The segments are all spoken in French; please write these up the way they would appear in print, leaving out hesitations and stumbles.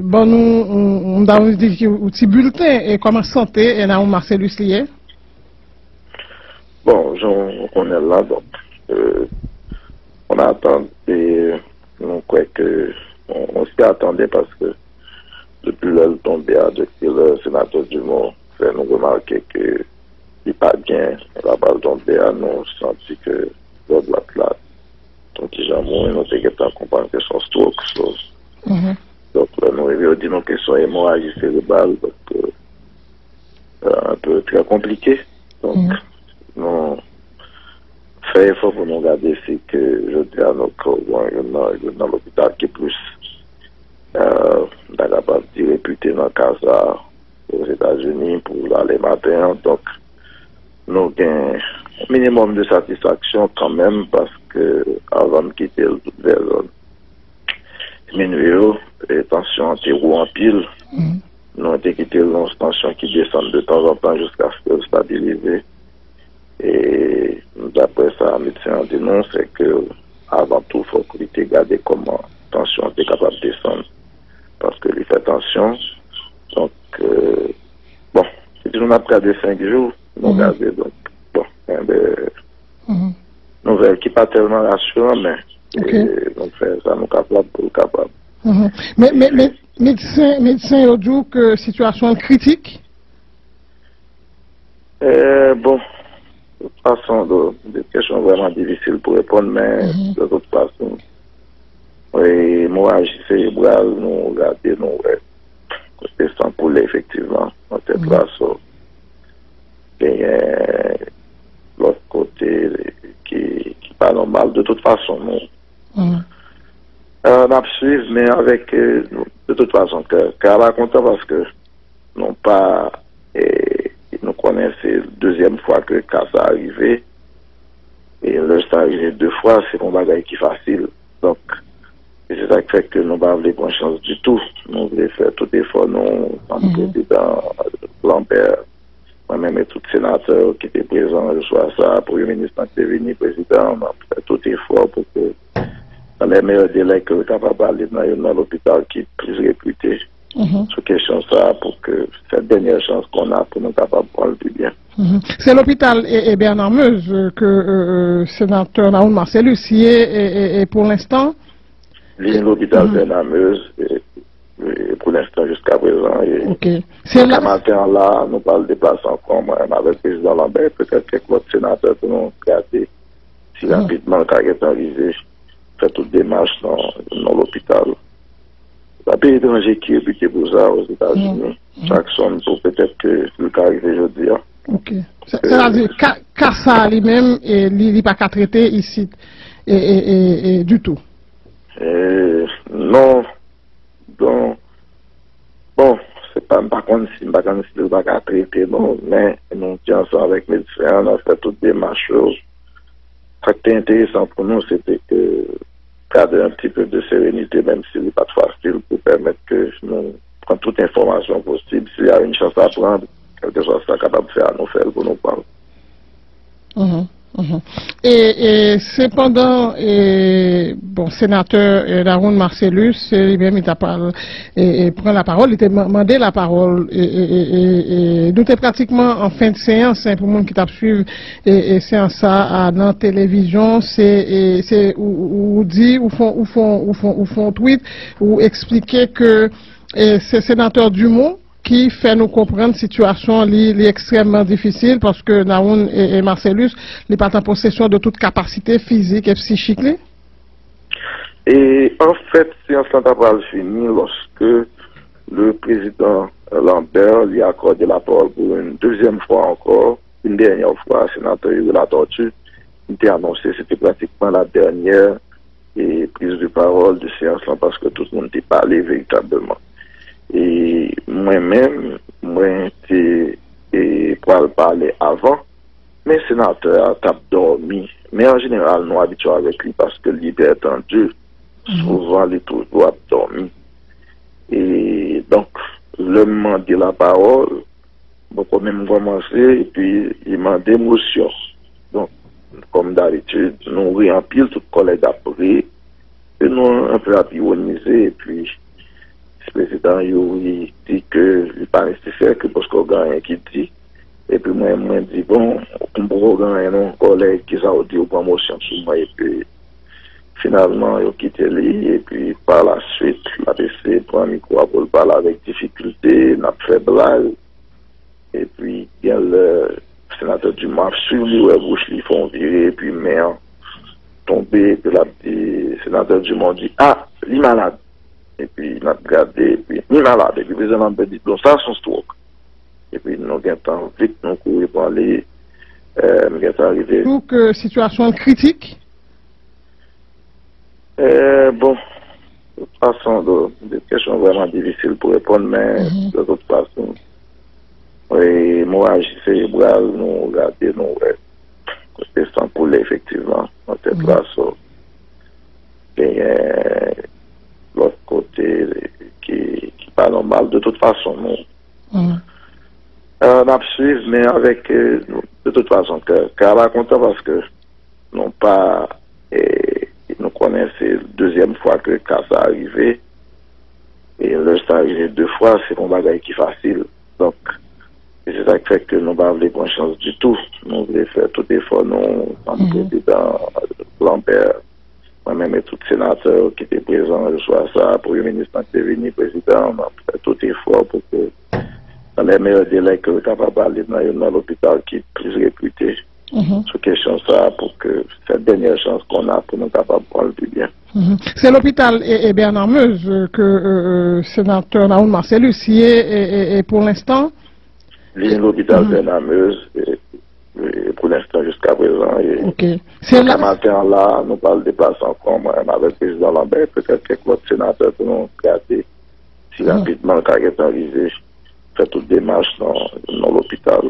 bon, on a dit un petit bulletin et comment santé et là on Marcellus lié. Bon, on est là, donc on attend et on croit que on s'y attendait parce que depuis le tombé depuis le sénateur Dumont fait nous remarquer que il n'est pas bien, la balle tombée à nous senti que l'autre là, donc il a mouru, nous avons compris que son stroke, donc nous avons dit que son hémorragie cérébrale, donc un peu très compliqué, donc nous fait effort pour nous regarder si que je dis à nos collègues dans l'hôpital qui est plus capable de réputé dans le cas aux États-Unis pour aller matin. Donc, nous avons un minimum de satisfaction quand même parce que avant de quitter toute la zone, les tensions étaient en pile. Nous avons quitté une tension qui descend de temps en temps jusqu'à ce que stabiliser. Et d'après ça, le médecin dénonce que avant tout, il faut qu'il ait regardé comment la tension était capable de descendre. Parce que il fait tension. Donc, bon, si on a regardé 5 jours, nous regardé, donc, bon, nouvelle qui n'est pas tellement rassurante, mais donc, ça nous capable pour le capable. Mais médecin, l'autre jour, que situation critique? Bon, de toute façon, des questions vraiment difficiles pour répondre, mais de toute façon, oui, moi, cérébrale, nous regardons, nous, côté sans poulet, effectivement, dans cette place, et l'autre côté qui pas normal. De toute façon, nous, on a suivi, mais avec, de toute façon, car la content parce que, non pas, nous connaissons la deuxième fois que ça est arrivé, et là, ça arrivé 2 fois, c'est un bagage qui est facile. Donc, c'est ça qui fait que nous n'avons pas de chance du tout. Nous voulons faire tout effort, nous, comme président Lambert, moi-même et tout sénateur qui était présent, je sois ça, Premier ministre qui est venu, président, on a fait tout effort pour que, dans les meilleurs délais que nous sommes capables d'aller dans l'hôpital qui est plus réputé, sur question ça, pour que cette dernière chance qu'on a pour nous capables de prendre du bien. C'est l'hôpital et Bernard Meuse que sénateur Naoun Marcellus y est et pour l'instant. L'hôpital Bernard Meuse et pour l'instant jusqu'à présent. C'est là. Matin là, nous parlons de déplacer encore moi avec le président Lambert, peut-être quelques autres sénateurs pour nous regarder si rapidement le cas est arrivé, faire toute démarche dans l'hôpital. La pays étranger qui est réputé pour ça aux États-Unis, Jackson, pour peut-être que le cas arrive aujourd'hui. C'est-à-dire ça lui-même, il n'est pas qu'à traiter ici et du tout. Non, donc, bon, c'est pas contre si le pas qu'à traiter, non, mais nous sommes ensemble avec les médecins, on a fait toutes des démarches. Ce qui était intéressant pour nous, c'était que garder un petit peu de sérénité, même si ce n'est pas facile, pour permettre que nous prenions toute information possible. S'il y a une chance à prendre, quelque chose soit capable de faire à nous faire pour nous parler. Et cependant, bon, sénateur Naoun Marcellus, lui-même, il prend la parole, il t'a demandé la parole, et nous sommes pratiquement en fin de séance, pour le monde qui t'a suivi, et séance ça dans la télévision, c'est où dit, ou font tweet, ou expliquer que c'est sénateur Dumont qui fait nous comprendre la situation extrêmement difficile parce que Naoun et Marcellus n'est pas en possession de toute capacité physique et psychique. Et en fait, séance va finir lorsque le président Lambert lui a accordé la parole pour une deuxième fois encore, une dernière fois, sénateur de la tortue. Il était annoncé, c'était pratiquement la dernière prise de parole de séance parce que tout le monde n'était pas allé véritablement. Et moi-même, j'étais pour parler avant, mais le sénateur a dormi. Mais en général, nous habituons avec lui parce que lui est tendu. Souvent, il est toujours dormi. Et donc, le moment de la parole, bon, quand même commencer, et puis il m'a d'émotion. Donc, comme d'habitude, nous réempilons tout collègue après, et nous un peu ironiser, et puis président il dit que il n'est pas nécessaire que parce qu'on gagne qui dit. Et puis moi dit bon, on peut gagner un collègue qui a dit aux promotions sur moi et puis finalement il a quitté lui et puis par la suite l'APC prend un micro pour parler avec difficulté, n'a fait blague et puis il y a le sénateur du MAF sur lui ouais bouche lui font virer et puis maire tombé et puis le sénateur du monde dit ah il est malade et puis il a regardé et puis il est malade et puis le président dit bon ça son stroke. Et puis, nous avons vite, nous courons pour aller, arriver. Donc, situation critique? Bon, de toute façon, des questions vraiment difficiles pour répondre, mais de toute façon, oui, moi, cérébral, nous regarder, nous, côté sans poulet, effectivement, dans cette place, et l'autre côté qui n'est pas normal. De toute façon, nous. On a suivi, mais avec, de toute façon, car là, content parce que non pas, nous connaissons la deuxième fois que ça est arrivé, et là, ça arrivé 2 fois, c'est un bagage qui est facile. Donc, c'est ça qui fait que nous n'avons pas conscience du tout. Nous voulons faire tout effort, nous, comme président Lambert, moi-même et tout sénateur qui était présent, je sois ça, Premier ministre qui est venu, président, on a fait tout effort pour que dans les meilleurs délais que nous sommes capables d'aller dans l'hôpital qui est plus réputé. Sur question ça pour que cette dernière chance qu'on a pour nous capables de prendre du bien. C'est l'hôpital et Bernard Meuse que sénateur Naoun Marcellus y est pour l'instant. L'hôpital Bernard Meuse et pour l'instant jusqu'à présent. C'est ce matin là, nous parlons de déplacer encore avec le président Lambert, peut-être quelques autres sénateurs pour nous regarder si rapidement le cas est arrivé. Fait toute démarche dans l'hôpital.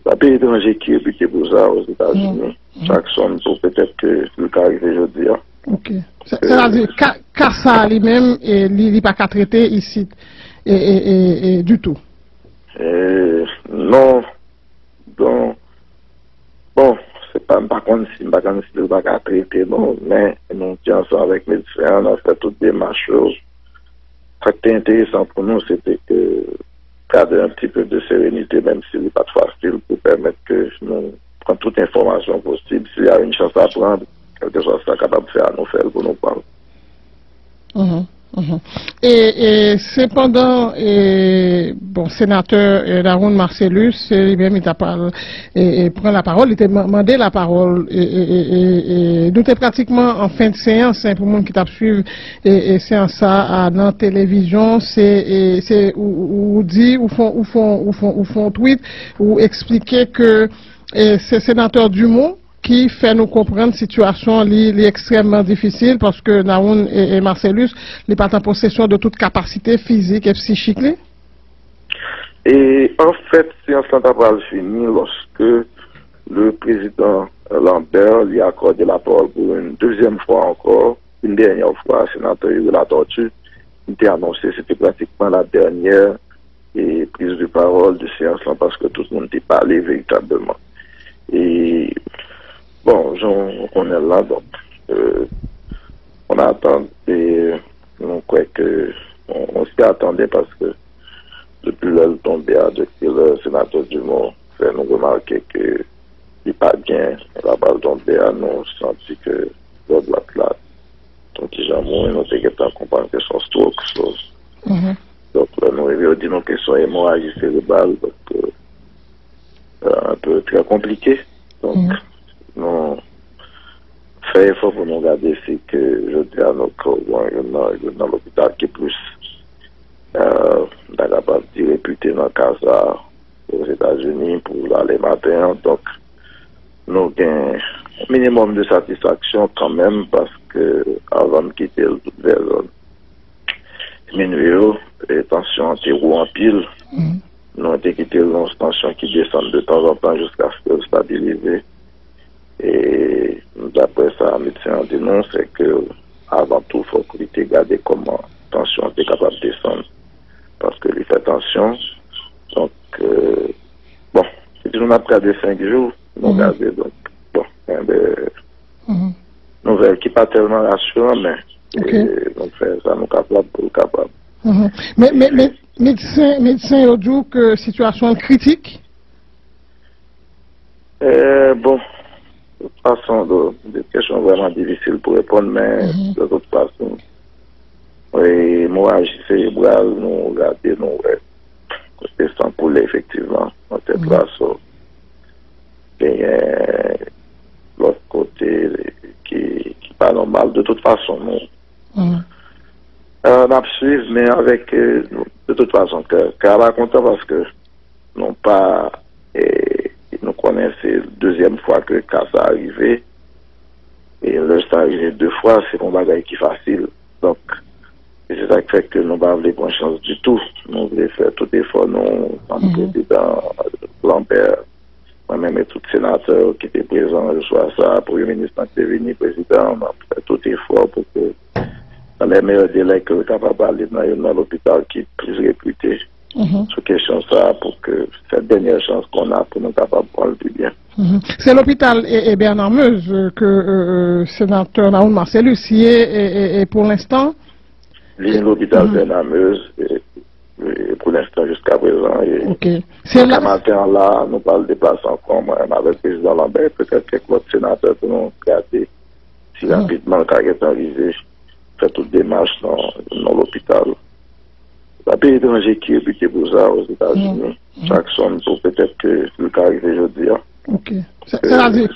La pays étranger qui est réputé pour ça aux États-Unis, Jackson, pour peut-être que le cas arrive aujourd'hui. Ok. C'est-à-dire car ça lui-même, il n'est pas qu'à traiter ici et du tout. Non. Donc, bon, c'est pas contre si il n'est pas qu'à traiter, non, mais nous sommes ensemble avec les médecins, on a fait toute démarche. Ce qui était intéressant pour nous, c'était que garder un petit peu de sérénité, même s'il n'est pas facile, pour permettre que nous prenions toute information possible. S'il y a une chance à prendre, quelque chose soit capable de faire à nous faire pour nous parler. Et cependant, bon, sénateur Naoun Marcellus, lui-même, il prend la parole, il t'a demandé la parole, et nous sommes pratiquement en fin de séance, pour le monde qui t'a suivi, et séance ça dans la télévision, c'est où dit, ou font tweet, ou expliquer que c'est sénateur Dumont qui fait nous comprendre la situation extrêmement difficile parce que Naoun et Marcellus n'est pas en possession de toute capacité physique et psychique. Et en fait, séance centrale finie lorsque le président Lambert lui a accordé la parole pour une deuxième fois encore, une dernière fois, sénateur de la tortue. Il était annoncé, c'était pratiquement la dernière prise de parole de séance là parce que tout le monde n'était pas allé véritablement. Et bon, on est là, donc on attend et on croit que on s'y attendait parce que depuis le tombé depuis le sénateur Dumont fait nous remarquer que il n'est pas bien, la balle tombée à nous senti que le doit là. Donc il a mouru, nous avons compris que son stroke. Donc là, nous avons dit que son hémorragie cérébrale, donc un peu très compliqué. Donc nous fait effort pour nous regarder si que je dis à nos collègues dans l'hôpital qui est plus capable de réputer dans le cas aux États-Unis pour aller matin. Donc nous avons un minimum de satisfaction quand même parce que avant de quitter le vers minuit, les tensions anti-roux en pile. Nous avons quitté les tensions qui descendent de temps en temps jusqu'à ce que stabiliser. Et d'après ça, le médecin dénonce que avant tout, il faut qu'il ait gardé comment la tension est capable de descendre. Parce que il fait tension. Donc, bon, si nous avons gardé 5 jours, nous avons gardé donc, bon, nouvelle qui n'est pas tellement rassurante, mais donc ça nous capable pour le capable. Mais médecin ont dit que situation est critique. Bon, de toute façon, des questions vraiment difficiles pour répondre, mais de toute façon, oui, moi, cérébral, nous regarder, nous, côté sans poulet, effectivement, dans cette place, et l'autre côté qui pas normal. De toute façon, nous, on a suivi, mais avec, de toute façon, car là, content parce que non pas, nous connaissons la deuxième fois que ça arrivé. Et là, ça arrivé 2 fois, c'est un bagage qui est facile. Donc, c'est ça qui fait que nous n'avons pas de chance du tout. Nous voulons faire tout effort, nous, comme président Lambert, moi-même et tout sénateur qui était présent, je sois ça, Premier ministre qui est venu, président, on a fait tout effort pour que, dans les meilleurs délais que nous sommes capables d'aller dans l'hôpital qui est plus réputé. Sur question ça pour que cette dernière chance qu'on a pour nous capables de prendre du bien. C'est l'hôpital et Bernard Meuse que sénateur Raoul Marcellus y est et pour l'instant. L'hôpital Bernard Meuse et pour l'instant jusqu'à présent. C'est le matin là, nous parlons des places encore avec le président Lambert, peut-être quelques autres sénateurs pour nous regarder si rapidement le cas est arrivé, faire toute démarche dans l'hôpital. La pays étranger qui est réputé pour ça aux États-Unis, Jackson, pour peut-être que le cas arrive aujourd'hui. Ok. C'est-à-dire